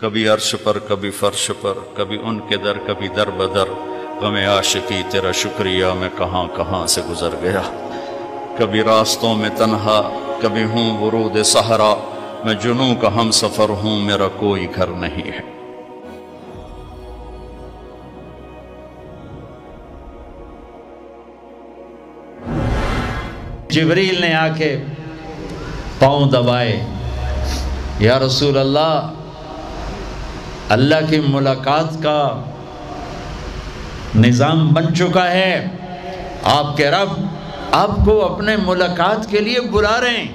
کبھی عرش پر کبھی فرش پر، کبھی ان کے در کبھی در بدر، غم عاشقی تیرا شکریہ میں کہاں کہاں سے گزر گیا۔ کبھی راستوں میں تنہا، کبھی ہوں ورود صحرا، میں جنوں کا ہم سفر ہوں، میرا کوئی گھر نہیں ہے۔ جبریل نے آ کے پاؤں دبائے، یا رسول اللہ، اللہ کی ملاقات کا نظام بن چکا ہے، آپ کے رب آپ کو اپنے ملاقات کے لیے بلا رہے ہیں۔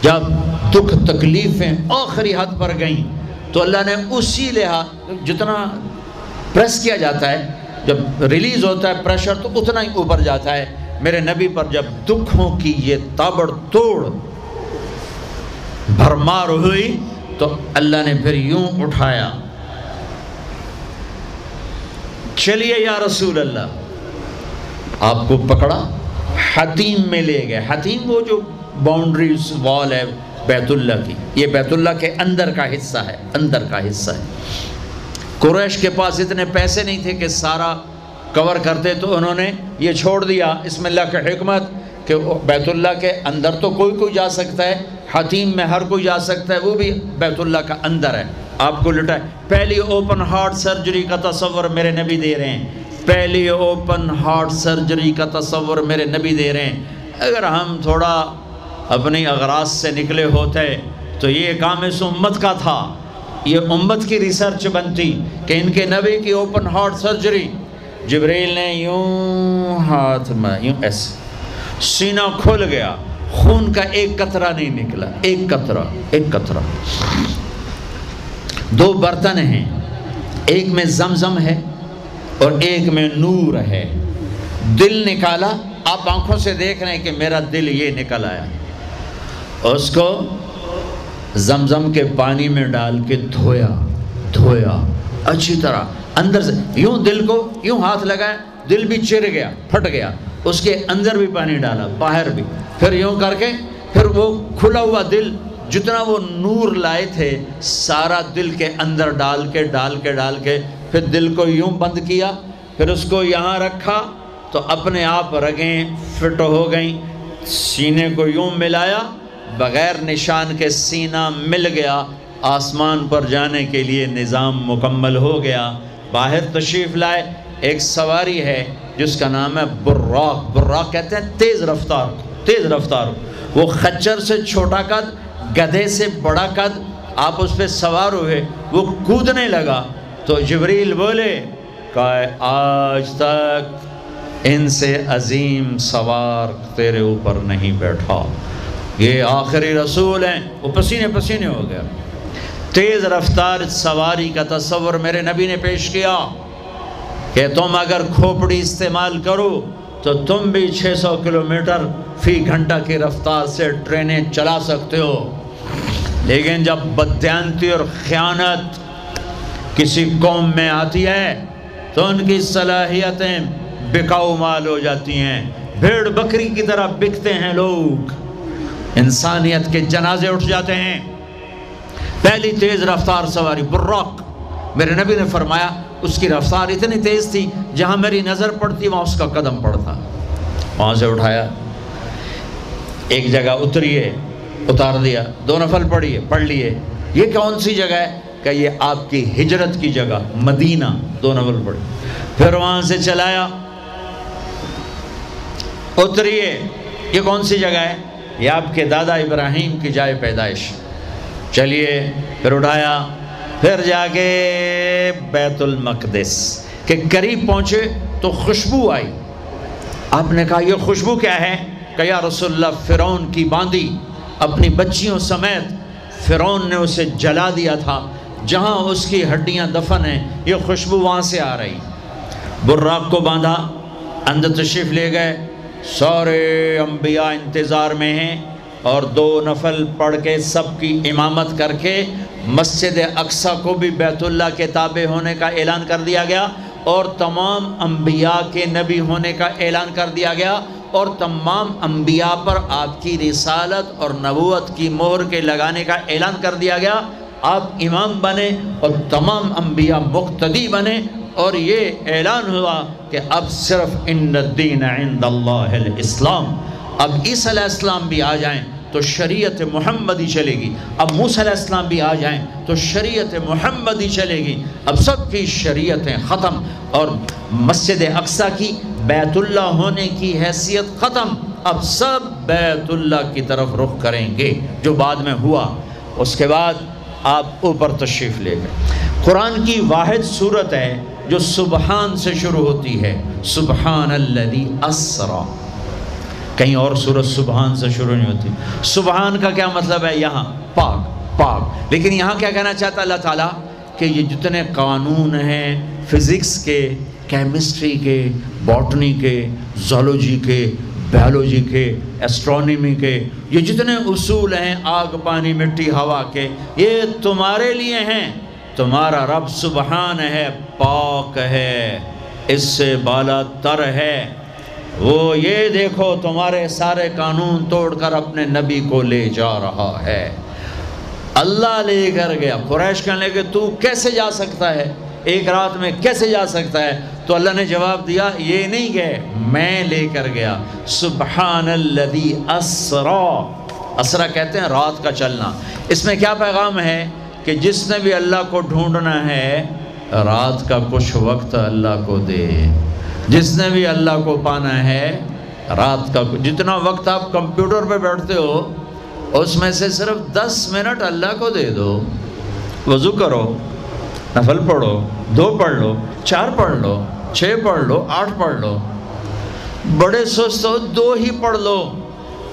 جب دکھ تکلیفیں آخری حد پر گئیں تو اللہ نے اسی لحاظ، جتنا پریس کیا جاتا ہے، جب ریلیز ہوتا ہے پریشر تو اتنا ہی اوپر جاتا ہے، میرے نبی پر جب دکھوں کی یہ تابڑ توڑ بھرمار ہوئی تو اللہ نے پھر یوں اٹھایا، چلیے یا رسول اللہ، آپ کو پکڑا، حتیم میں لے گئے۔ حتیم وہ جو باؤنڈری وال ہے بیت اللہ کی، یہ بیت اللہ کے اندر کا حصہ ہے، اندر کا حصہ ہے۔ قریش کے پاس اتنے پیسے نہیں تھے کہ سارا کور کرتے، تو انہوں نے یہ چھوڑ دیا۔ اس میں اللہ کی حکمت کہ بیت اللہ کے اندر تو کوئی جا سکتا ہے، حتیم میں ہر کوئی جا سکتا ہے، وہ بھی بیت اللہ کا اندر ہے۔ آپ کو لٹائے، پہلی اوپن ہارٹ سرجری کا تصور میرے نبی دے رہے ہیں، پہلی اوپن ہارٹ سرجری کا تصور میرے نبی دے رہے ہیں۔ اگر ہم تھوڑا اپنی اغراض سے نکلے ہوتے تو یہ کام اس امت کا تھا، یہ امت کی ریسرچ بنتی کہ ان کے نبی کی اوپن ہارٹ سرجری۔ جبریل نے یوں ہاتھ میں یوں ایسے، سینہ کھل گیا، خون کا ایک قطرہ نہیں نکلا، ایک قطرہ۔ دو برتن ہیں، ایک میں زمزم ہے اور ایک میں نور ہے۔ دل نکالا، آپ آنکھوں سے دیکھ رہے ہیں کہ میرا دل یہ نکل آیا، اس کو زمزم کے پانی میں ڈال کے دھویا اچھی طرح اندر سے، یوں دل کو یوں ہاتھ لگایا، دل بھی چر گیا، پھٹ گیا، اس کے اندر بھی پانی ڈالا، باہر بھی، پھر یوں کر کے، پھر وہ کھلا ہوا دل جتنا وہ نور لائے تھے سارا دل کے اندر ڈال کے پھر دل کو یوں بند کیا، پھر اس کو یہاں رکھا تو اپنے آپ رگیں فٹ ہو گئیں، سینے کو یوں ملایا، بغیر نشان کے سینہ مل گیا، آسمان پر جانے کے لیے نظام مکمل ہو گیا۔ باہر تشریف لائے، ایک سواری ہے جس کا نام ہے براق، براق کہتے ہیں تیز رفتار، وہ خچر سے چھوٹا قد، گدھے سے بڑا قد، آپ اس پہ سوار ہوئے، وہ کودنے لگا تو جبریل بولے کہ آج تک ان سے عظیم سوار تیرے اوپر نہیں بیٹھا، یہ آخری رسول ہیں۔ وہ پسینے ہو گیا۔ تیز رفتار سواری کا تصور میرے نبی نے پیش کیا کہ تم اگر کھوپڑی استعمال کرو تو تم بھی 600 کلومیٹر فی گھنٹہ کی رفتار سے ٹرینیں چلا سکتے ہو، لیکن جب بددیانتی اور خیانت کسی قوم میں آتی ہے تو ان کی صلاحیتیں بکاؤ مال ہو جاتی ہیں، بھیڑ بکری کی طرح بکتے ہیں لوگ، انسانیت کے جنازے اٹھ جاتے ہیں۔ پہلی تیز رفتار سواری براق، میرے نبی نے فرمایا اس کی رفتار اتنی تیز تھی جہاں میری نظر پڑتی وہاں اس کا قدم پڑتا، وہاں سے اٹھایا، ایک جگہ اتریے، اتار دیا، 2 نفل پڑھ لیے، یہ کون سی جگہ ہے کہ یہ آپ کی ہجرت کی جگہ مدینہ، 2 نفل پڑھی، پھر وہاں سے چلایا، اتریے، یہ کون سی جگہ ہے، یہ آپ کے دادا ابراہیم کی جائے پیدائش، چلیے، پھر اٹھایا، پھر جا کے بیت المقدس کے قریب پہنچے تو خوشبو آئی، آپ نے کہا یہ خوشبو کیا ہے؟ کہ یا رسول اللہ فرعون کی باندی اپنی بچیوں سمیت فرعون نے اسے جلا دیا تھا، جہاں اس کی ہڈیاں دفن ہیں یہ خوشبو وہاں سے آ رہی۔ براق کو باندھا، اندر تشریف لے گئے، سارے انبیاء انتظار میں ہیں، اور 2 نفل پڑھ کے سب کی امامت کر کے مسجد اقصی کو بھی بیت اللہ کے تابع ہونے کا اعلان کر دیا گیا، اور تمام انبیاء کے نبی ہونے کا اعلان کر دیا گیا، اور تمام انبیاء پر آپ کی رسالت اور نبوت کی مہر کے لگانے کا اعلان کر دیا گیا۔ آپ امام بنے اور تمام انبیاء مقتدی بنے، اور یہ اعلان ہوا کہ اب صرف ان الدین عند اللہ الاسلام، اب عیسیٰ علیہ السلام بھی آ جائیں تو شریعت محمدی چلے گی، اب موسیٰ علیہ السلام بھی آ جائیں تو شریعت محمدی چلے گی، اب سب کی شریعتیں ختم، اور مسجد اقصیٰ کی بیت اللہ ہونے کی حیثیت ختم، اب سب بیت اللہ کی طرف رخ کریں گے، جو بعد میں ہوا۔ اس کے بعد آپ اوپر تشریف لے گئے۔ قرآن کی واحد صورت ہے جو سبحان سے شروع ہوتی ہے، سبحان الذی اسری، کہیں اور سورت سبحان سے شروع نہیں ہوتی۔ سبحان کا کیا مطلب ہے؟ یہاں پاک پاک، لیکن یہاں کیا کہنا چاہتا اللہ تعالیٰ کہ یہ جتنے قانون ہیں فزکس کے، کیمسٹری کے، باٹنی کے، زولوجی کے، بیولوجی کے، ایسٹرونومی کے، یہ جتنے اصول ہیں آگ پانی مٹی ہوا کے، یہ تمہارے لیے ہیں۔ تمہارا رب سبحان ہے، پاک ہے، اس سے بالا تر ہے، وہ یہ دیکھو تمہارے سارے قانون توڑ کر اپنے نبی کو لے جا رہا ہے۔ اللہ لے کر گیا۔ قریش کہنے لگے تو کیسے جا سکتا ہے، ایک رات میں کیسے جا سکتا ہے؟ تو اللہ نے جواب دیا یہ نہیں گئے، میں لے کر گیا۔ سبحان الذی اسری، اسرا کہتے ہیں رات کا چلنا۔ اس میں کیا پیغام ہے کہ جس نے بھی اللہ کو ڈھونڈنا ہے رات کا کچھ وقت اللہ کو دے، جس نے بھی اللہ کو پانا ہے رات کا، جتنا وقت آپ کمپیوٹر پہ بیٹھتے ہو اس میں سے صرف 10 منٹ اللہ کو دے دو۔ وضو کرو، نفل پڑھو، 2 پڑھ لو، 4 پڑھ لو، 6 پڑھ لو، 8 پڑھ لو، بڑے سست ہو 2 ہی پڑھ لو،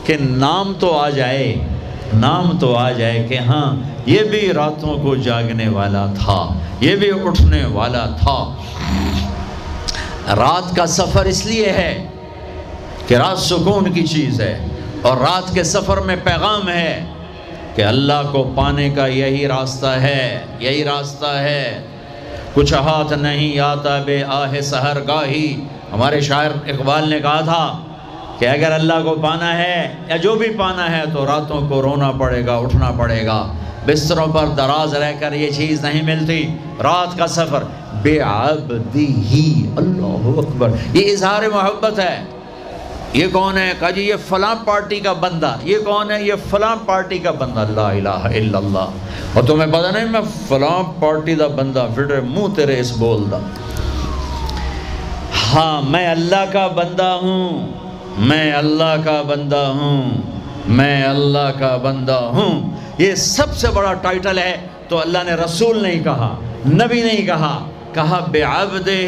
کہ نام تو آ جائے، نام تو آ جائے کہ ہاں یہ بھی راتوں کو جاگنے والا تھا، یہ بھی اٹھنے والا تھا۔ رات کا سفر اس لیے ہے کہ رات سکون کی چیز ہے، اور رات کے سفر میں پیغام ہے کہ اللہ کو پانے کا یہی راستہ ہے، یہی راستہ ہے۔ کچھ ہاتھ نہیں آتا بے آہ سحر گاہی، ہمارے شاعر اقبال نے کہا تھا کہ اگر اللہ کو پانا ہے یا جو بھی پانا ہے تو راتوں کو رونا پڑے گا، اٹھنا پڑے گا، بستروں پر دراز رہ کر یہ چیز نہیں ملتی۔ رات کا سفر بے عبدی، اللہ اکبر، یہ اظہار محبت ہے۔ یہ کون ہے؟ کہا جی یہ فلاں پارٹی کا بندہ۔ یہ کون ہے؟ یہ فلاں پارٹی کا بندہ۔ لا الہ الا اللہ۔ اور تمہیں پتہ نہیں میں فلاں پارٹی دا بندہ، پھر منہ تیرے اس بول دا، ہاں میں اللہ کا بندہ ہوں، میں اللہ کا بندہ ہوں، میں اللہ کا بندہ ہوں۔ یہ سب سے بڑا ٹائٹل ہے، تو اللہ نے رسول نہیں کہا، نبی نہیں کہا، کہا بعبدہ،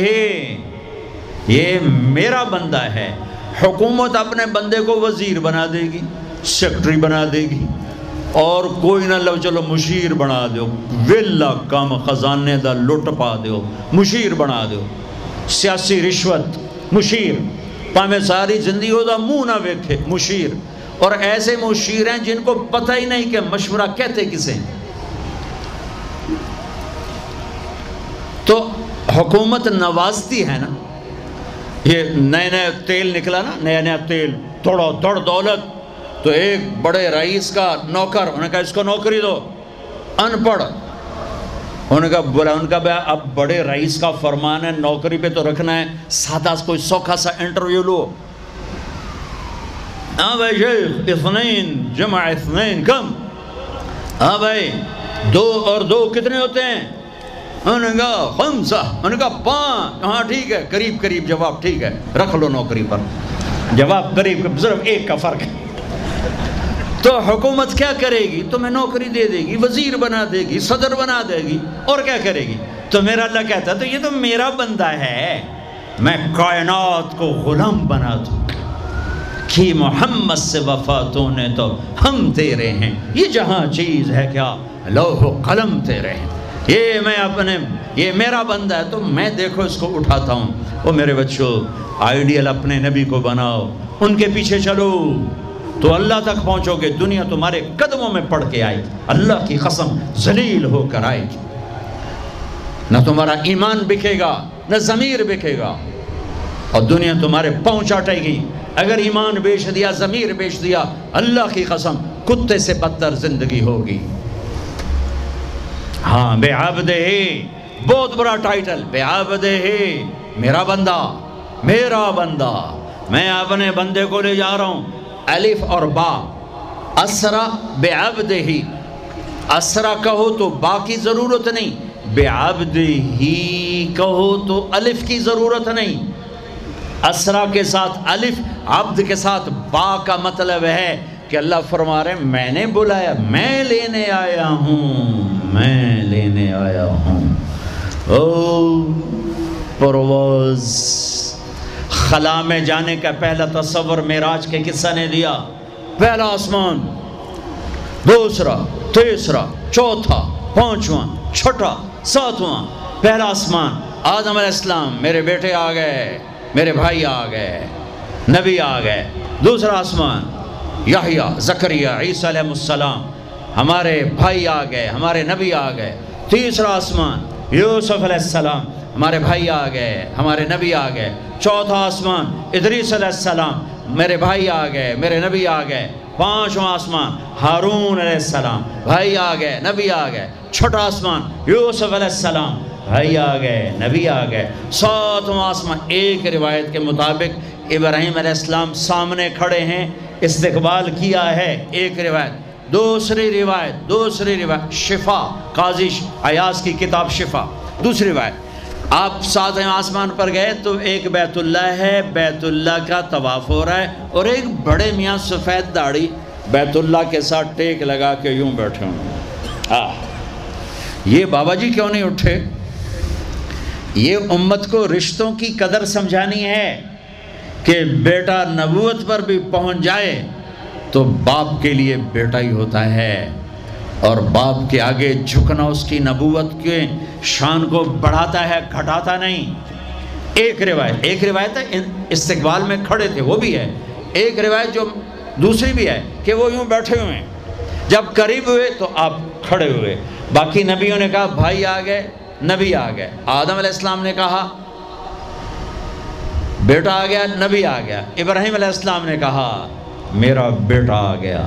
یہ میرا بندہ ہے۔ حکومت اپنے بندے کو وزیر بنا دے گی، سیکٹری بنا دے گی، اور کوئی نہ لو چلو مشیر بنا دیو، ویلا کم خزانے دا لٹ پا دیو، مشیر بنا دیو، سیاسی رشوت مشیر، پامے ساری زندگی ہو دا منہ نہ ویکھے مشیر۔ اور ایسے مشیر ہیں جن کو پتہ ہی نہیں کہ مشورہ کہتے کسے۔ تو حکومت نوازتی ہے نا، یہ نئے نئے تیل نکلا نا، نیا نیا تیل، توڑو توڑ دولت، تو ایک بڑے رئیس کا نوکر، انہوں نے کہا اس کو نوکری دو، ان پڑھ، انہوں نے کہا بولا، ان کا اب بڑے رئیس کا فرمان ہے نوکری پہ تو رکھنا ہے، سادہ کوئی سوکھا سا انٹرویو لو۔ ہاں بھائی شیخ، 2 جمع 2 کم؟ ہاں بھائی 2 اور 2 کتنے ہوتے ہیں؟ انہوں نے کہا 5، انہوں نے کہا 5، ہاں ٹھیک ہے، قریب قریب جواب، ٹھیک ہے رکھ لو نوکری پر، جواب قریب، صرف 1 کا فرق ہے۔ تو حکومت کیا کرے گی؟ تمہیں نوکری دے دے گی، وزیر بنا دے گی، صدر بنا دے گی، اور کیا کرے گی؟ تو میرا اللہ کہتا ہے تو یہ تو میرا بندہ ہے، میں کائنات کو غلام بنا دوں کہ محمد سے وفاتوں نے تو ہم تیرے ہیں، یہ جہاں چیز ہے کیا لوح و قلم تیرے ہیں، یہ میرا بندہ ہے، تو میں دیکھو اس کو اٹھاتا ہوں۔ وہ میرے بچوں، آئیڈیل اپنے نبی کو بناؤ، ان کے پیچھے چلو تو اللہ تک پہنچو گے، دنیا تمہارے قدموں میں پڑ کے آئے گی، اللہ کی قسم ذلیل ہو کر آئے گی، نہ تمہارا ایمان بکے گا نہ ضمیر بکے گا، اور دنیا تمہارے پاؤں چاٹے گی۔ اگر ایمان بیچ دیا، ضمیر بیچ دیا، اللہ کی قسم کتے سے بدتر زندگی ہوگی۔ ہاں بے عبد ہی، بہت بڑا ٹائٹل، بے عبد ہی، میرا بندہ، میرا بندہ، میں اپنے بندے کو لے جا رہا ہوں۔ الف اور با، اسرا بے عبد ہی، اسرا کہو تو با کی ضرورت نہیں، بے عبد ہی کہو تو الف کی ضرورت نہیں۔ اسرا کے ساتھ الف، عبد کے ساتھ با کا مطلب ہے کہ اللہ فرما رہے ہیں میں نے بلایا، میں لینے آیا ہوں، میں لینے آیا ہوں۔ او پرواز، خلا میں جانے کا پہلا تصور معراج کے قصہ نے دیا۔ پہلا آسمان، دوسرا، تیسرا، چوتھا، پانچواں، چھٹا، ساتواں۔ پہلا آسمان، آدم علیہ السلام، میرے بیٹے آ گئے، میرے بھائی آ گئے، نبی آ گئے۔ دوسرا آسمان، یحییٰ، زکریا، عیسیٰ علیہ السلام، ہمارے بھائی آ گئے، ہمارے نبی آ گئے۔ تیسرا آسمان، یوسف علیہ السلام، ہمارے بھائی آ گئے، ہمارے نبی آ گئے۔ چوتھا آسمان، ادریس علیہ السلام، میرے بھائی آ گئے، میرے نبی آ گئے۔ پانچواں آسمان، ہارون علیہ السلام، بھائی آ گئے، نبی آ گئے۔ چھٹا آسمان، یوسف علیہ السلام، بھائی آ گئے، نبی آ گئے۔ ساتواں آسمان، ایک روایت کے مطابق ابراہیم علیہ السلام سامنے کھڑے ہیں، استقبال کیا ہے، ایک روایت۔ دوسری روایت شفا، قاضی عیاض کی کتاب شفا، دوسری روایت، آپ ساتویں آسمان پر گئے تو ایک بیت اللہ ہے، بیت اللہ کا طواف ہو رہا ہے، اور ایک بڑے میاں سفید داڑھی بیت اللہ کے ساتھ ٹیک لگا کے یوں بیٹھے ہوں۔ یہ بابا جی کیوں نہیں اٹھے؟ یہ امت کو رشتوں کی قدر سمجھانی ہے کہ بیٹا نبوت پر بھی پہنچ جائے تو باپ کے لیے بیٹا ہی ہوتا ہے، اور باپ کے آگے جھکنا اس کی نبوت کے شان کو بڑھاتا ہے، گھٹاتا نہیں۔ ایک روایت ہے استقبال میں کھڑے تھے، وہ بھی ہے۔ ایک روایت جو دوسری بھی ہے کہ وہ یوں بیٹھے ہوئے ہیں، جب قریب ہوئے تو آپ کھڑے ہوئے۔ باقی نبیوں نے کہا بھائی آ گئے، نبی آ گئے۔ آدم علیہ السلام نے کہا بیٹا آ گیا، نبی آ گیا۔ ابراہیم علیہ السلام نے کہا میرا بیٹا آ گیا،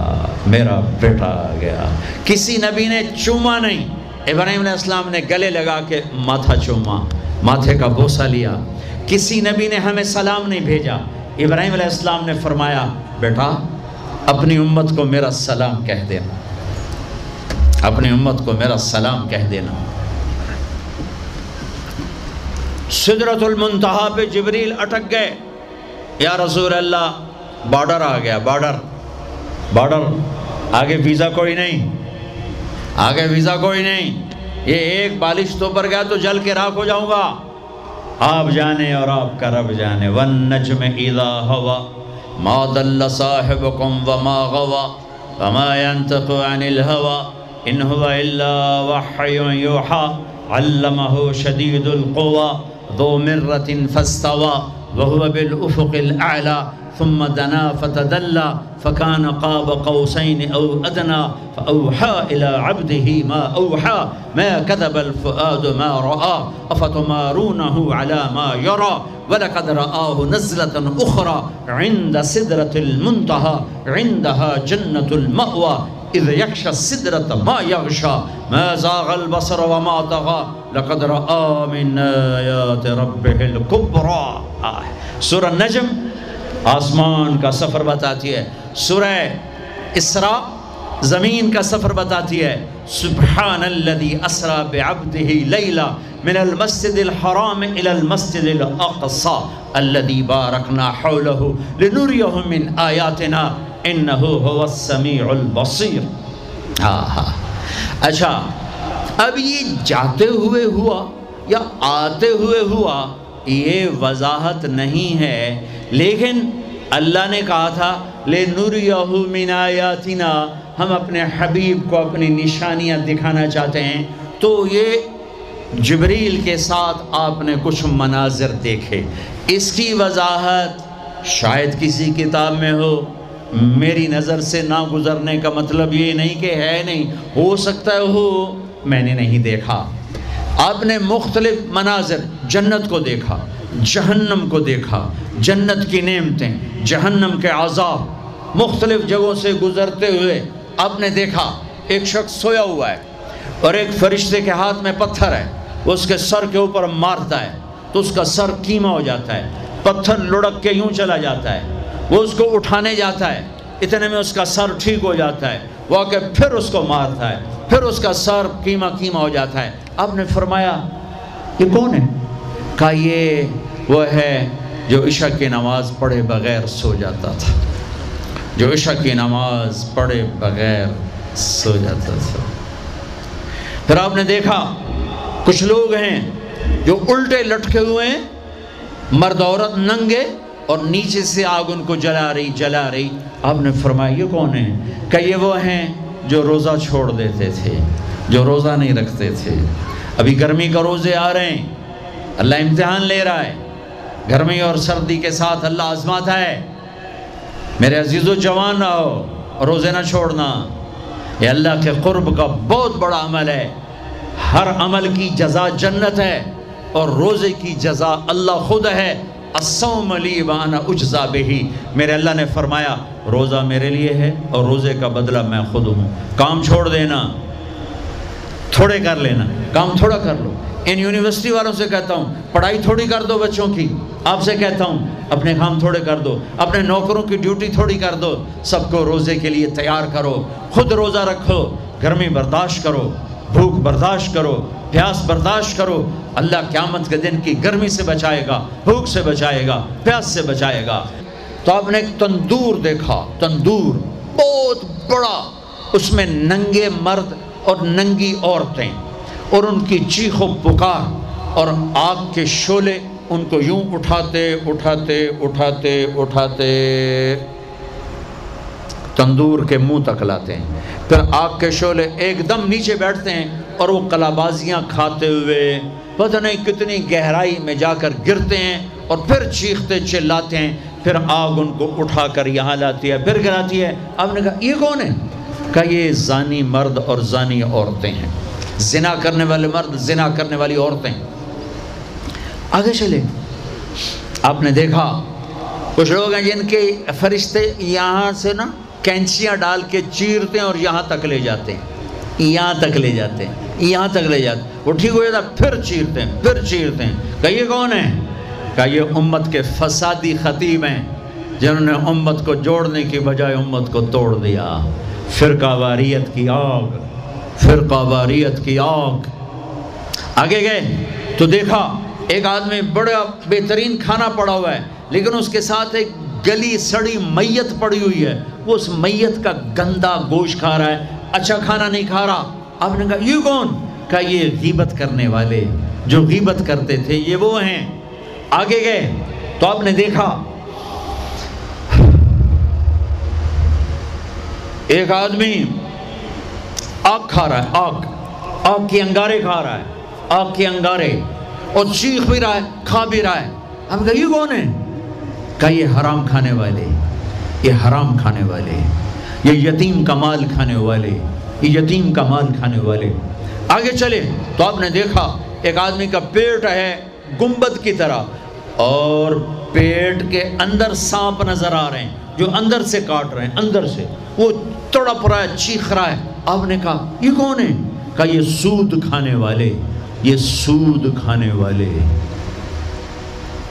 میرا بیٹا آ گیا۔ کسی نبی نے چوما نہیں، ابراہیم علیہ السلام نے گلے لگا کے ماتھا چوما، ماتھے کا بوسہ لیا۔ کسی نبی نے ہمیں سلام نہیں بھیجا، ابراہیم علیہ السلام نے فرمایا بیٹا اپنی امت کو میرا سلام کہہ دینا، اپنی امت کو میرا سلام کہہ دینا۔ سدرۃ المنتہا پہ جبریل اٹک گئے، یا رسول اللہ بارڈر آ گیا، بارڈر، آگے ویزا کوئی نہیں، آگے ویزا کوئی نہیں، یہ ایک بالش تو پر گیا تو جل کے راکھ ہو جاؤں گا، آپ جانے اور آپ کا رب جانے۔ والنجم اذا ہوا ما ضل صاحبکم وما غوا وما ينطق عن الہوا ان هو الا وحی یوحا علمہ شدید القوا ذو مرۃ فاستوى وهو بالافق الاعلى ثم دنا فتدلى فكان قاب قوسين او ادنى فاوحى الى عبده ما اوحى ما كذب الفؤاد ما راى افتمارونه على ما يرى ولقد رآه نزلة اخرى عند سدرة المنتهى عندها جنة المأوى اذ يغشى السدرة ما يغشى ما زاغ البصر وما طغى لقد رآ من آیات ربه الکبریٰ۔ سورہ نجم آسمان کا سفر بتاتی ہے، سورہ اسراء زمین کا سفر بتاتی ہے۔ سبحان الذی اسریٰ بعبدہ لیلا من المسجد الحرام الى المسجد الاقصی الذی بارکنا حولہ لنریہ من آیاتنا انہ هو السمیع البصیر۔ اچھا اب یہ جاتے ہوئے ہوا یا آتے ہوئے ہوا یہ وضاحت نہیں ہے، لیکن اللہ نے کہا تھا لِنُرِيَهُ مِنْ آیاتنا، ہم اپنے حبیب کو اپنی نشانیاں دکھانا چاہتے ہیں، تو یہ جبریل کے ساتھ آپ نے کچھ مناظر دیکھے۔ اس کی وضاحت شاید کسی کتاب میں ہو، میری نظر سے نہ گزرنے کا مطلب یہ نہیں کہ ہے نہیں، ہو سکتا ہے ہو، میں نے نہیں دیکھا۔ آپ نے مختلف مناظر، جنت کو دیکھا، جہنم کو دیکھا، جنت کی نعمتیں، جہنم کے عذاب، مختلف جگہوں سے گزرتے ہوئے آپ نے دیکھا ایک شخص سویا ہوا ہے، اور ایک فرشتے کے ہاتھ میں پتھر ہے، وہ اس کے سر کے اوپر مارتا ہے تو اس کا سر کیما ہو جاتا ہے، پتھر لڑک کے یوں چلا جاتا ہے، وہ اس کو اٹھانے جاتا ہے، اتنے میں اس کا سر ٹھیک ہو جاتا ہے، وہ آ کے پھر اس کو مارتا ہے، پھر اس کا سر کیما کیما ہو جاتا ہے۔ آپ نے فرمایا یہ کون ہے؟ کہا یہ وہ ہے جو عشاء کی نماز پڑھے بغیر سو جاتا تھا، جو عشاء کی نماز پڑھے بغیر سو جاتا تھا۔ پھر آپ نے دیکھا کچھ لوگ ہیں جو الٹے لٹکے ہوئے ہیں، مرد عورت ننگے، اور نیچے سے آگ ان کو جلا رہی۔ آپ نے فرمایا یہ کون ہے؟ کہ یہ وہ ہیں جو روزہ چھوڑ دیتے تھے، جو روزہ نہیں رکھتے تھے۔ ابھی گرمی کا روزے آ رہے ہیں، اللہ امتحان لے رہا ہے، گرمی اور سردی کے ساتھ اللہ آزماتا ہے۔ میرے عزیزو جوان رہو، روزے نہ چھوڑنا، یہ اللہ کے قرب کا بہت بڑا عمل ہے۔ ہر عمل کی جزا جنت ہے، اور روزے کی جزا اللہ خود ہے۔ الصوم لی وانا اجزا بہ، میرے اللہ نے فرمایا روزہ میرے لیے ہے اور روزے کا بدلہ میں خود ہوں۔ کام چھوڑ دینا، تھوڑے کر لینا، کام تھوڑا کر لو۔ ان یونیورسٹی والوں سے کہتا ہوں پڑھائی تھوڑی کر دو بچوں کی، آپ سے کہتا ہوں اپنے کام تھوڑے کر دو، اپنے نوکروں کی ڈیوٹی تھوڑی کر دو، سب کو روزے کے لیے تیار کرو، خود روزہ رکھو، گرمی برداشت کرو، بھوک برداشت کرو، پیاس برداشت کرو۔ اللہ قیامت کے دن کی گرمی سے بچائے گا، بھوک سے بچائے گا، پیاس سے بچائے گا۔ تو آپ نے ایک تندور دیکھا، تندور بہت بڑا، اس میں ننگے مرد اور ننگی عورتیں، اور ان کی چیخ و پکار، اور آگ کے شعلے ان کو یوں اٹھاتے تندور کے منہ تک لاتے ہیں، پھر آگ کے شعلے ایک دم نیچے بیٹھتے ہیں، اور وہ کلابازیاں کھاتے ہوئے پتہ نہیں کتنی گہرائی میں جا کر گرتے ہیں، اور پھر چیختے چلاتے ہیں، پھر آگ ان کو اٹھا کر یہاں لاتی ہے، پھر گراتی ہے۔ آپ نے کہا یہ کون ہے؟ کہا یہ زانی مرد اور زانی عورتیں ہیں، زنا کرنے والے مرد، زنا کرنے والی عورتیں۔ آگے چلے، آپ نے دیکھا کچھ لوگ ہیں جن کے فرشتے یہاں سے نا کینچیاں ڈال کے چیرتے ہیں اور یہاں تک لے جاتے ہیں، یہاں تک لے جاتے ہیں، یہاں تک لے جاتے ہیں، وہ ٹھیک ہو جاتا ہے پھر چیرتے ہیں، پھر چیرتے ہیں۔ کہ یہ کون ہے؟ کہ یہ امت کے فسادی خطیب ہیں، جنہوں نے امت کو جوڑنے کی بجائے امت کو توڑ دیا۔ فرقہ واریت کی آگ، فرقہ واریت کی آگ۔ آگے گئے تو دیکھا ایک آدمی بڑا بہترین کھانا پڑا ہوا ہے، لیکن اس کے ساتھ ایک گلی سڑی میت پڑی ہوئی ہے، وہ اس میت کا گندا گوشت کھا رہا ہے، اچھا کھانا نہیں کھا رہا۔ آپ نے کہا یہ کون؟ کہا یہ غیبت کرنے والے، جو غیبت کرتے تھے یہ وہ ہیں۔ آگے گئے تو آپ نے دیکھا ایک آدمی آگ کھا رہا ہے، آگ کے انگارے کھا رہا ہے، آگ کے انگارے، اور چیخ بھی رہا ہے، کھا بھی رہا ہے۔ ہم کہا یہ کون ہے؟ کہا یہ حرام کھانے والے، یہ حرام کھانے والے، یہ یتیم کا مال کھانے والے، یہ یتیم کا مال کھانے والے۔ آگے چلے تو آپ نے دیکھا ایک آدمی کا پیٹ ہے گنبد کی طرح، اور پیٹ کے اندر سانپ نظر آ رہے ہیں جو اندر سے کاٹ رہے ہیں، اندر سے وہ تڑپ رہا ہے، چیخ رہا ہے۔ آپ نے کہا یہ کون ہے؟ کہا یہ سود کھانے والے، یہ سود کھانے والے۔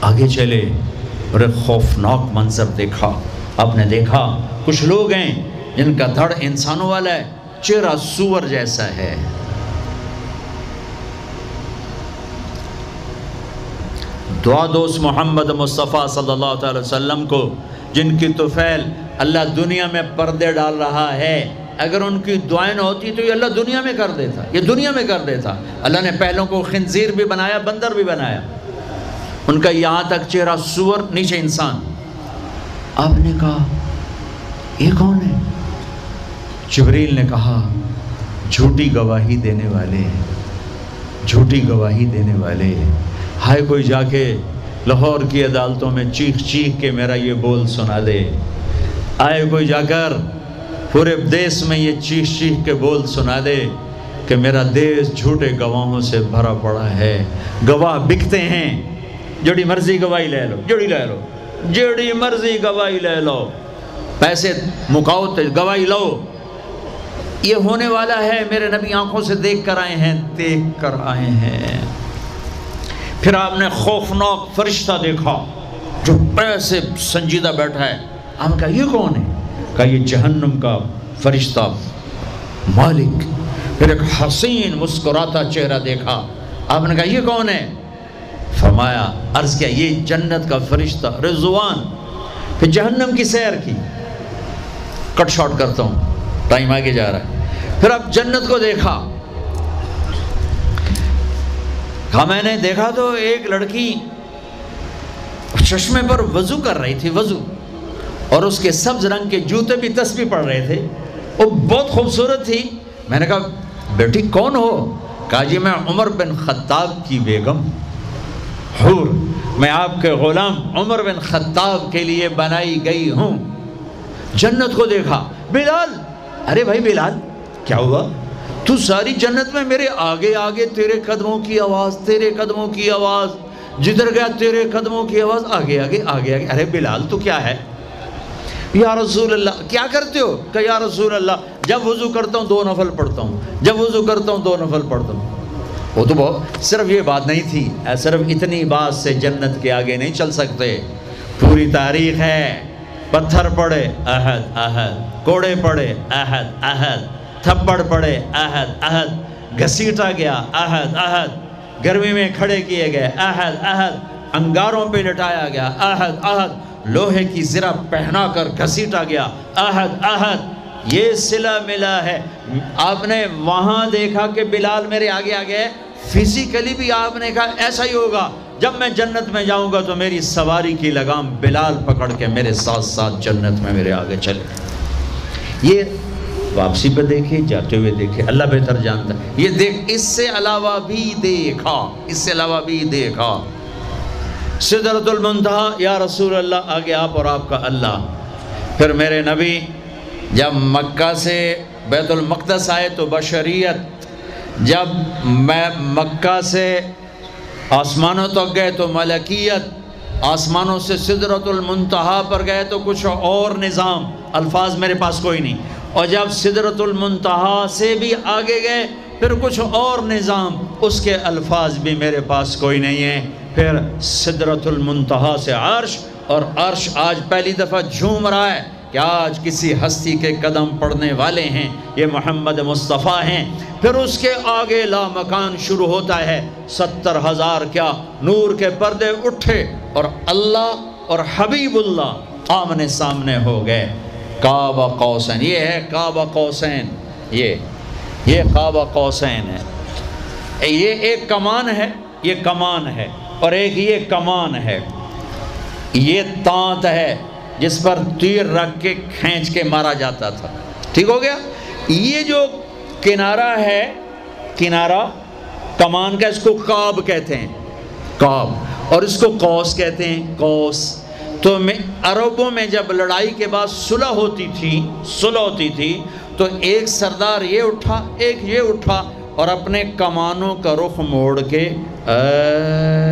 آگے چلے اور ایک خوفناک منظر دیکھا۔ آپ نے دیکھا کچھ لوگ ہیں جن کا دھڑ انسانوں والا ہے، چہرہ سور جیسا ہے۔ دعا دوست محمد مصطفیٰ صلی اللہ علیہ وسلم کو، جن کی طفیل اللہ دنیا میں پردے ڈال رہا ہے، اگر ان کی دعائیں نہ ہوتی تو یہ اللہ دنیا میں کر دیتا، یہ دنیا میں کر دیتا۔ اللہ نے پہلوں کو خنزیر بھی بنایا، بندر بھی بنایا، ان کا یہاں تک چہرہ سور، نیچے انسان۔ آپ نے کہا یہ کون ہے؟ جبریل نے کہا جھوٹی گواہی دینے والے، جھوٹی گواہی دینے والے۔ ہائے کوئی جا کے لاہور کی عدالتوں میں چیخ چیخ کے میرا یہ بول سنا دے، آئے کوئی جا کر پورے دیس میں یہ چیخ چیخ کے بول سنا دے کہ میرا دیس جھوٹے گواہوں سے بھرا پڑا ہے، گواہ بکتے ہیں، جڑی مرضی گواہی لے لو، جڑی مرضی گواہی لے لو، پیسے مکاؤ تے گواہی لو۔ یہ ہونے والا ہے، میرے نبی آنکھوں سے دیکھ کر آئے ہیں، دیکھ کر آئے ہیں۔ پھر آپ نے خوفناک فرشتہ دیکھا جو ایسے سنجیدہ بیٹھا ہے۔ آپ نے کہا یہ کون ہے؟ کہا یہ جہنم کا فرشتہ مالک۔ پھر ایک حسین مسکراتا چہرہ دیکھا۔ آپ نے کہا یہ کون ہے؟ فرمایا، عرض کیا یہ جنت کا فرشتہ رضوان۔ پھر جہنم کی سیر کی۔ کٹ شارٹ کرتا ہوں، ٹائم آگے جا رہا ہے۔ پھر اب جنت کو دیکھا۔ کہا میں نے دیکھا تو ایک لڑکی چشمے پر وضو کر رہی تھی، وضو، اور اس کے سبز رنگ کے جوتے بھی تسبیح پڑھ رہے تھے، وہ بہت خوبصورت تھی۔ میں نے کہا بیٹی کون ہو؟ کہا جی میں عمر بن خطاب کی بیگم حور، میں آپ کے غلام عمر بن خطاب کے لیے بنائی گئی ہوں۔ جنت کو دیکھا۔ بلال، ارے بھائی بلال کیا ہوا؟ تو ساری جنت میں میرے آگے آگے، تیرے قدموں کی آواز، تیرے قدموں کی آواز، جدھر گیا تیرے قدموں کی آواز، آگے آگے آگے آگے۔ ارے بلال تو کیا ہے؟ یا رسول اللہ کیا کرتے ہو؟ کہ یا رسول اللہ جب وضو کرتا ہوں 2 نفل پڑھتا ہوں، جب وضو کرتا ہوں 2 نفل پڑھتا ہوں۔ وہ تو بہت، صرف یہ بات نہیں تھی، صرف اتنی بات سے جنت کے آگے نہیں چل سکتے، پوری تاریخ ہے۔ پتھر پڑے احد احد، کوڑے پڑے احد احد، تھپڑ پڑے احد احد، گھسیٹا گیا احد احد، گرمی میں کھڑے کیے گئے احد احد، انگاروں پہ لٹایا گیا احد احد، لوہے کی زرہ پہنا کر گھسیٹا گیا احد احد۔ یہ صلہ ملا ہے۔ آپ نے وہاں دیکھا کہ بلال میرے آگے آگے ہے، فزیکلی بھی آپ نے کہا ایسا ہی ہوگا، جب میں جنت میں جاؤں گا تو میری سواری کی لگام بلال پکڑ کے میرے ساتھ ساتھ جنت میں میرے آگے چلے۔ یہ واپسی پہ دیکھے، جاتے ہوئے دیکھے، اللہ بہتر جانتا ہے۔ یہ دیکھ، اس سے علاوہ بھی دیکھا، اس سے علاوہ بھی دیکھا۔ سدرۃ المنتہا، یا رسول اللہ آگے آپ اور آپ کا اللہ۔ پھر میرے نبی جب مکہ سے بیت المقدس آئے تو بشریت، جب میں مکہ سے آسمانوں تک گئے تو ملکیت، آسمانوں سے سدرۃ المنتہا پر گئے تو کچھ اور نظام، الفاظ میرے پاس کوئی نہیں، اور جب سدرۃ المنتہا سے بھی آگے گئے پھر کچھ اور نظام، اس کے الفاظ بھی میرے پاس کوئی نہیں ہے۔ پھر سدرۃ المنتہا سے عرش، اور عرش آج پہلی دفعہ جھوم رہا ہے کہ آج کسی ہستی کے قدم پڑنے والے ہیں، یہ محمد مصطفیٰ ہیں۔ پھر اس کے آگے لامکان شروع ہوتا ہے، 70,000 کیا نور کے پردے اٹھے، اور اللہ اور حبیب اللہ آمنے سامنے ہو گئے۔ قاب قوسین، یہ ہے قاب قوسین، یہ قاب قوسین ہے۔ یہ ایک کمان ہے، یہ کمان ہے، اور ایک یہ کمان ہے، یہ تانت ہے جس پر تیر رکھ کے کھینچ کے مارا جاتا تھا۔ ٹھیک ہو گیا؟ یہ جو کنارہ ہے، کنارہ کمان کا، اس کو قاب کہتے ہیں، قاب، اور اس کو قوس کہتے ہیں، قوس۔ تو عربوں میں جب لڑائی کے بعد صلح ہوتی تھی تو ایک سردار یہ اٹھا، ایک یہ اٹھا، اور اپنے کمانوں کا رخ موڑ کے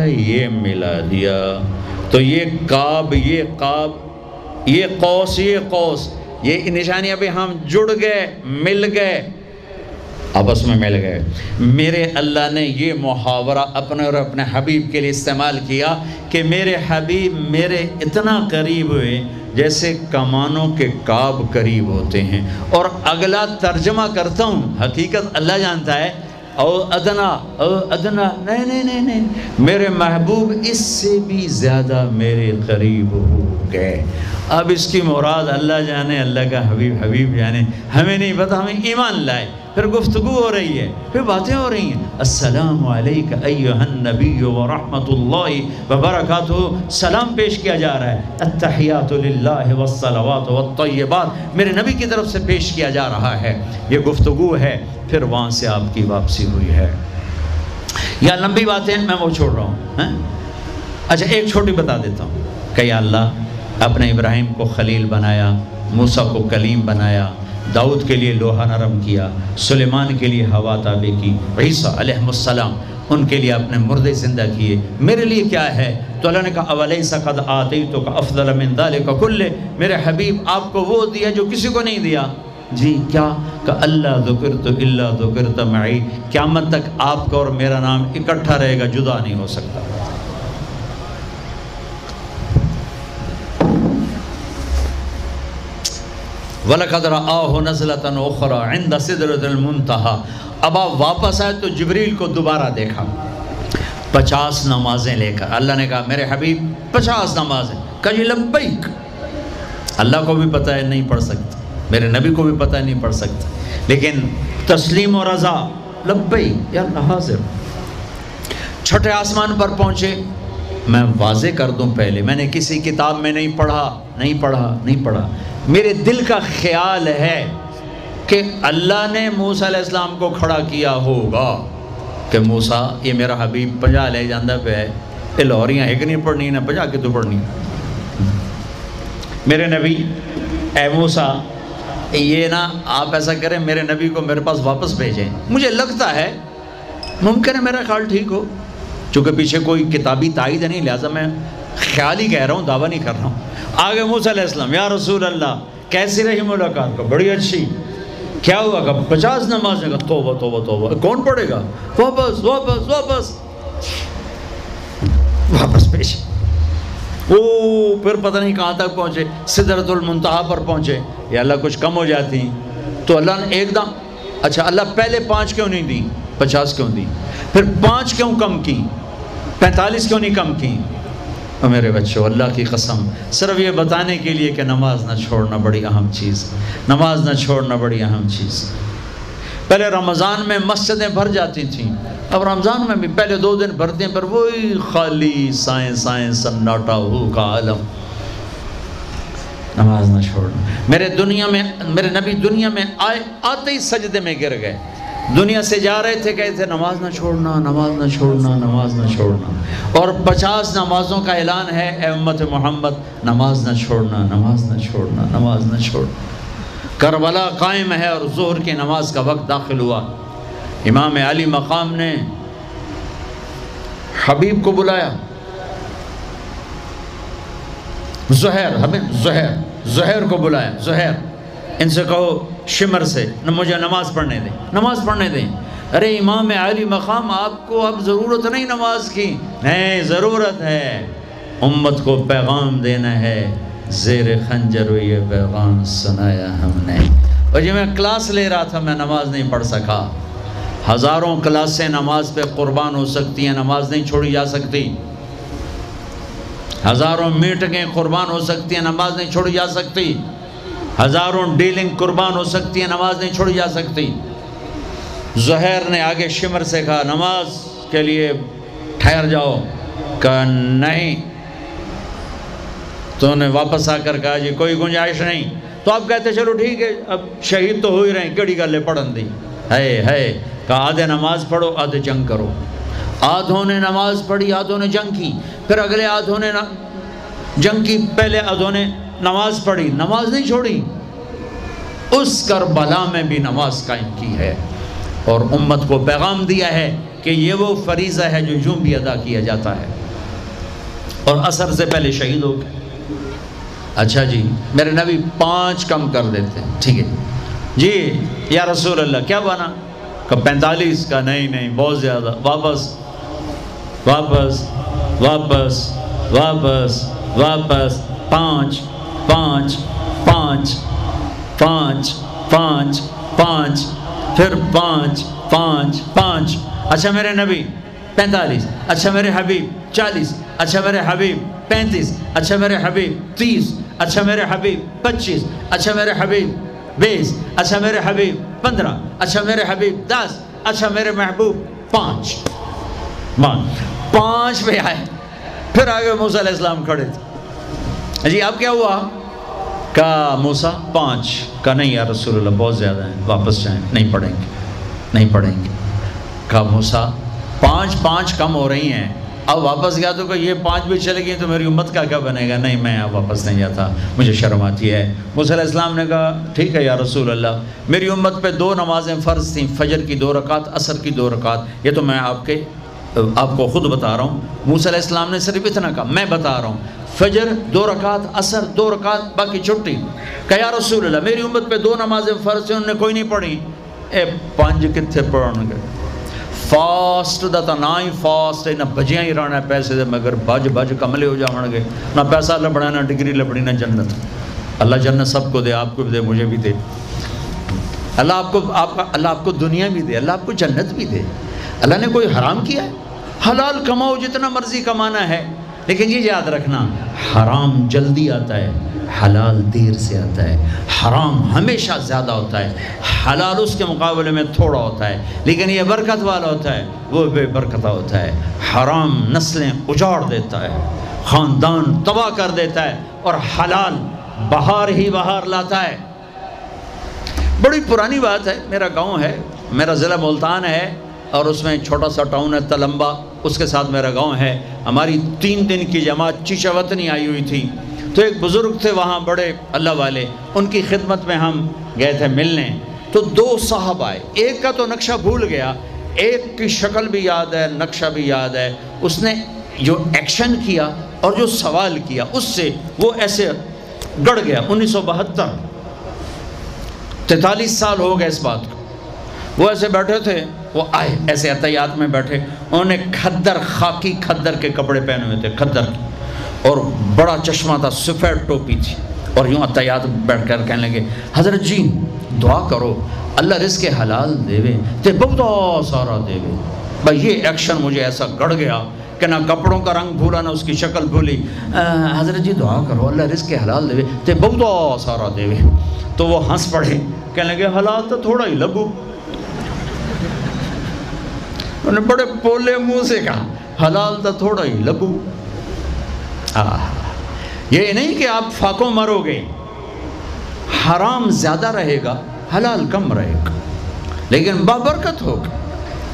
یہ ملا دیا۔ تو یہ قاب، یہ قاب، یہ قوس، یہ قوس، یہ نشانیاں بھی ہم جڑ گئے، مل گئے، آپس میں مل گئے۔ میرے اللہ نے یہ محاورہ اپنے اور اپنے حبیب کے لیے استعمال کیا کہ میرے حبیب میرے اتنا قریب ہوئے جیسے کمانوں کے قاب قریب ہوتے ہیں۔ اور اگلا ترجمہ کرتا ہوں، حقیقت اللہ جانتا ہے، او ادنا، نہیں، میرے محبوب اس سے بھی زیادہ میرے قریب ہو گئے۔ اب اس کی مراد اللہ جانے، اللہ کا حبیب جانے، ہمیں نہیں پتہ، ہمیں ایمان لائے۔ پھر گفتگو ہو رہی ہے، پھر باتیں ہو رہی ہیں۔ السلام علیکہ ایھا النبی ورحمۃ اللہ وبرکاتہ، سلام پیش کیا جا رہا ہے۔ التحیات للہ والصلوات والطیبات، میرے نبی کی طرف سے پیش کیا جا رہا ہے، یہ گفتگو ہے۔ پھر وہاں سے آپ کی واپسی ہوئی ہے۔ یا لمبی باتیں میں وہ چھوڑ رہا ہوں۔ اچھا ایک چھوٹی بتا دیتا ہوں کہ یا اللہ اپنے ابراہیم کو خلیل بنایا، موسیٰ کو کلیم بنایا، داؤد کے لیے لوہا نرم کیا، سلیمان کے لیے ہوا تابع کی، عیسیٰ علیہ السلام ان کے لیے اپنے مردے زندہ کیے، میرے لیے کیا ہے؟ تو اللہ نے کہا اولیس قد آتیتک افضل من ذلک کلہ، میرے حبیب آپ کو وہ دیا جو کسی کو نہیں دیا۔ جی کیا؟ کہ اللہ ذکرت الا ذکرت معی، قیامت تک آپ کا اور میرا نام اکٹھا رہے گا، جدا نہیں ہو سکتا۔ وَلَقَدْ رَآهُ نَزْلَةً أُخْرَى عِنْدَ سِدْرَةِ الْمُنْتَهَى۔ اب آپ واپس آئے تو جبریل کو دوبارہ دیکھا 50 نمازیں لے کر۔ اللہ نے کہا میرے حبیب 50 نمازیں، کہا جی لبیک۔ اللہ کو بھی پتہ ہے نہیں پڑھ سکتے، میرے نبی کو بھی پتہ ہے نہیں پڑھ سکتے، لیکن تسلیم و رضا، لبیک یا اللہ حاضر۔ چھٹے آسمان پر پہنچے۔ میں واضح کر دوں پہلے، میں نے کسی کتاب میں نہیں پڑھا، میرے دل کا خیال ہے کہ اللہ نے موسیٰ علیہ السلام کو کھڑا کیا ہوگا کہ موسیٰ یہ میرا حبیب 50 لے جاندہ پہ ہے، یہ لاہوریاں ایک نہیں پڑھنی نہ 50 کی تو پڑھنی۔ میرے نبی اے موسیٰ یہ نا آپ ایسا کریں، میرے نبی کو میرے پاس واپس بھیجیں، مجھے لگتا ہے ممکن ہے میرا خیال ٹھیک ہو، چونکہ پیچھے کوئی کتابی تائید نہیں، لہٰذا میں خیال ہی کہہ رہا ہوں، دعویٰ نہیں کر رہا ہوں۔ آگے موسیٰ علیہ السلام، یا رسول اللہ کیسی رہی ملاقات؟ کو بڑی اچھی۔ کیا ہوا؟ کہ 50 نمازیں۔ کا توبہ توبہ توبہ، کون پڑھے گا؟ واپس واپس واپس واپس پیش۔ پھر پتہ نہیں کہاں تک پہنچے، سدرۃ المنتہا پر پہنچے۔ یا اللہ کچھ کم ہو جاتی تو اللہ نے ایک دم، اچھا اللہ پہلے 5 کیوں نہیں دی، 50 کیوں دی؟ پھر 5 کیوں کم کی، 45 کیوں نہیں کم کی؟ اور میرے بچوں اللہ کی قسم، صرف یہ بتانے کے لیے کہ نماز نہ چھوڑنا بڑی اہم چیز، نماز نہ چھوڑنا بڑی اہم چیز۔ پہلے رمضان میں مسجدیں بھر جاتی تھیں، اب رمضان میں بھی پہلے 2 دن بھرتے ہیں، پر وہی خالی سائیں سناٹا ہو کا عالم۔ نماز نہ چھوڑنا۔ میرے نبی دنیا میں آتے ہی سجدے میں گر گئے، دنیا سے جا رہے تھے، کہتے تھے نماز نہ چھوڑنا، نماز نہ چھوڑنا، نماز نہ چھوڑنا۔ اور 50 نمازوں کا اعلان ہے، اے امت محمد نماز نہ چھوڑنا، نماز نہ چھوڑنا، نماز نہ چھوڑنا۔ کربلا قائم ہے اور ظہر کی نماز کا وقت داخل ہوا، امام علی مقام نے حبیب کو بلایا، زہیر کو بلایا، زہیر ان سے کہو شمر سے مجھے نماز پڑھنے دیں۔ ارے امام علی مقام آپ کو اب ضرورت نہیں نماز کی، نہیں ضرورت ہے، امت کو پیغام دینا ہے، زیر خنجر یہ پیغام سنایا ہم نے۔ اور جب میں کلاس لے رہا تھا میں نماز نہیں پڑھ سکا، ہزاروں کلاسیں نماز پہ قربان ہو سکتی ہیں، نماز نہیں چھوڑی جا سکتی، ہزاروں میٹنگیں قربان ہو سکتی ہیں، نماز نہیں چھوڑی جا سکتی، ہزاروں ڈیلنگ قربان ہو سکتی ہیں، نماز نہیں چھوڑی جا سکتی۔ زہیر نے آگے شمر سے کہا نماز کے لیے ٹھہر جاؤ، کہا نہیں، تو انہیں واپس آ کر کہا جی کوئی گنجائش نہیں، تو آپ کہتے چلو ٹھیک ہے اب شہید تو ہو ہی رہے ہیں، کیڑی گلے پڑھن دی ہے، کہا آدھے نماز پڑھو آدھے جنگ کرو۔ آدھوں نے نماز پڑھی، آدھوں نے جنگ کی، پھر اگلے آدھوں نے جنگ کی، پہلے آدھوں نے نماز پڑھی، نماز نہیں چھوڑی، اس کربلا میں بھی نماز قائم کی ہے، اور امت کو پیغام دیا ہے کہ یہ وہ فریضہ ہے جو یوں بھی ادا کیا جاتا ہے، اور عصر سے پہلے شہید ہو گئے۔ اچھا جی میرے نبی 5 کم کر دیتے ہیں، ٹھیک ہے جی یا رسول اللہ کیا بنا؟ کہ 45، کا نہیں بہت زیادہ، واپس واپس واپس واپس واپس 5 5 5 5 5 5 پھر 5 5 5۔ اچھا میرے نبی 45، اچھا میرے حبیب 40، اچھا میرے حبیب 35، اچھا میرے حبیب 30، اچھا میرے حبیب 25، اچھا میرے حبیب 20، اچھا میرے حبیب 15، اچھا میرے حبیب 10، اچھا میرے محبوب 5 پہ آئے۔ پھر آگے موسیٰ علیہ السلام کھڑے تھے، جی اب کیا ہوا؟ کہا موسیٰ 5، کہا نہیں یا رسول اللہ بہت زیادہ ہیں، واپس جائیں، نہیں پڑھیں گے۔ کہا موسیٰ 5 کم ہو رہی ہیں، اب واپس گیا تو کہ یہ 5 بھی چلے گئی تو میری امت کا کیا بنے گا؟ نہیں میں اب واپس نہیں جاتا، مجھے شرم آتی ہے۔ موسیٰ علیہ السلام نے کہا ٹھیک ہے یا رسول اللہ، میری امت پہ 2 نمازیں فرض تھیں، فجر کی 2 رکعت، عصر کی 2 رکعت، یہ تو میں آپ کے آپ کو خود بتا رہا ہوں، موسیٰ علیہ السلام نے صرف اتنا کہا، میں بتا رہا ہوں، فجر 2 رکعت، عصر 2 رکعت، باقی چھٹی۔ کہ یا رسول اللہ میری امت پہ 2 نمازیں فرض ہیں، انہوں نے کوئی نہیں پڑھی۔ 5 کتنے پڑھن گے؟ فاسٹ دا تا نہ ہی فاسٹ ہے، نہ بجیاں ہی رہنا پیسے دے، مگر بج کملے ہو جاؤں گے، نہ پیسہ لبڑا، نہ ڈگری لبڑی، نہ جنت۔ اللہ جنت سب کو دے، آپ کو بھی دے، مجھے بھی دے۔ اللہ آپ کو دنیا بھی دے، اللہ آپ کو جنت بھی دے۔ اللہ نے کوئی حرام کیا ہے؟ حلال کماؤ جتنا مرضی کمانا ہے، لیکن یہ یاد رکھنا حرام جلدی آتا ہے، حلال دیر سے آتا ہے۔ حرام ہمیشہ زیادہ ہوتا ہے، حلال اس کے مقابلے میں تھوڑا ہوتا ہے، لیکن یہ برکت والا ہوتا ہے، وہ بے برکتہ ہوتا ہے۔ حرام نسلیں اجاڑ دیتا ہے، خاندان تباہ کر دیتا ہے، اور حلال بہار ہی بہار لاتا ہے۔ بڑی پرانی بات ہے، میرا گاؤں ہے، میرا ضلع ملتان ہے، اور اس میں چھوٹا سا ٹاؤن ہے تلمبا، اس کے ساتھ میرا گاؤں ہے۔ ہماری 3 دن کی جماعت چیچا وطنی آئی ہوئی تھی، تو ایک بزرگ تھے وہاں بڑے اللہ والے، ان کی خدمت میں ہم گئے تھے ملنے۔ تو 2 صاحب آئے، ایک کا تو نقشہ بھول گیا، ایک کی شکل بھی یاد ہے، نقشہ بھی یاد ہے۔ اس نے جو ایکشن کیا اور جو سوال کیا، اس سے وہ ایسے گڑ گیا۔ 1972، 43 سال ہو گئے اس بات کو۔ وہ ایسے بیٹھے تھے، وہ آئے ایسے عطیات میں بیٹھے، انہوں نے کھدر، خاکی کھدر کے کپڑے پہنے ہوئے تھے، کھدر کی، اور بڑا چشمہ تھا، سفید ٹوپی تھی، اور یوں عطیات بیٹھ کر کہنے لگے، حضرت جی دعا کرو اللہ رزق حلال دے وے تے بہت سارا دے وے۔ بھائی یہ ایکشن مجھے ایسا گڑ گیا کہ نہ کپڑوں کا رنگ بھولا، نہ اس کی شکل بھولی۔ حضرت جی دعا کرو اللہ رزق حلال دے وے تے بہت سارا دے وے۔ تو وہ ہنس پڑے، کہنے لگے حلال تو تھوڑا ہی لگو۔ انہوں نے بڑے پولے منہ سے کہا حلال تو تھوڑا ہی لگو۔ یہ نہیں کہ آپ فاقوں مرو گے، حرام زیادہ رہے گا، حلال کم رہے گا، لیکن بابرکت ہوگا،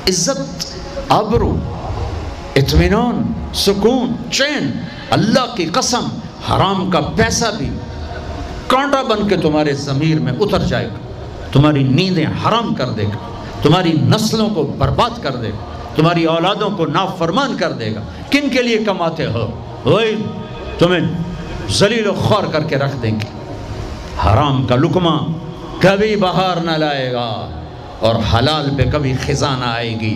عزت، آبرو، اطمینان، سکون، چین۔ اللہ کی قسم حرام کا پیسہ بھی کانٹا بن کے تمہارے ضمیر میں اتر جائے گا، تمہاری نیندیں حرام کر دے گا، تمہاری نسلوں کو برباد کر دے گا، تمہاری اولادوں کو نافرمان کر دے گا۔ کن کے لیے کماتے ہو؟ وہی تمہیں ذلیل و خوار کر کے رکھ دیں گے۔ حرام کا لقمہ کبھی بہار نہ لائے گا، اور حلال پہ کبھی خزاں نہ آئے گی۔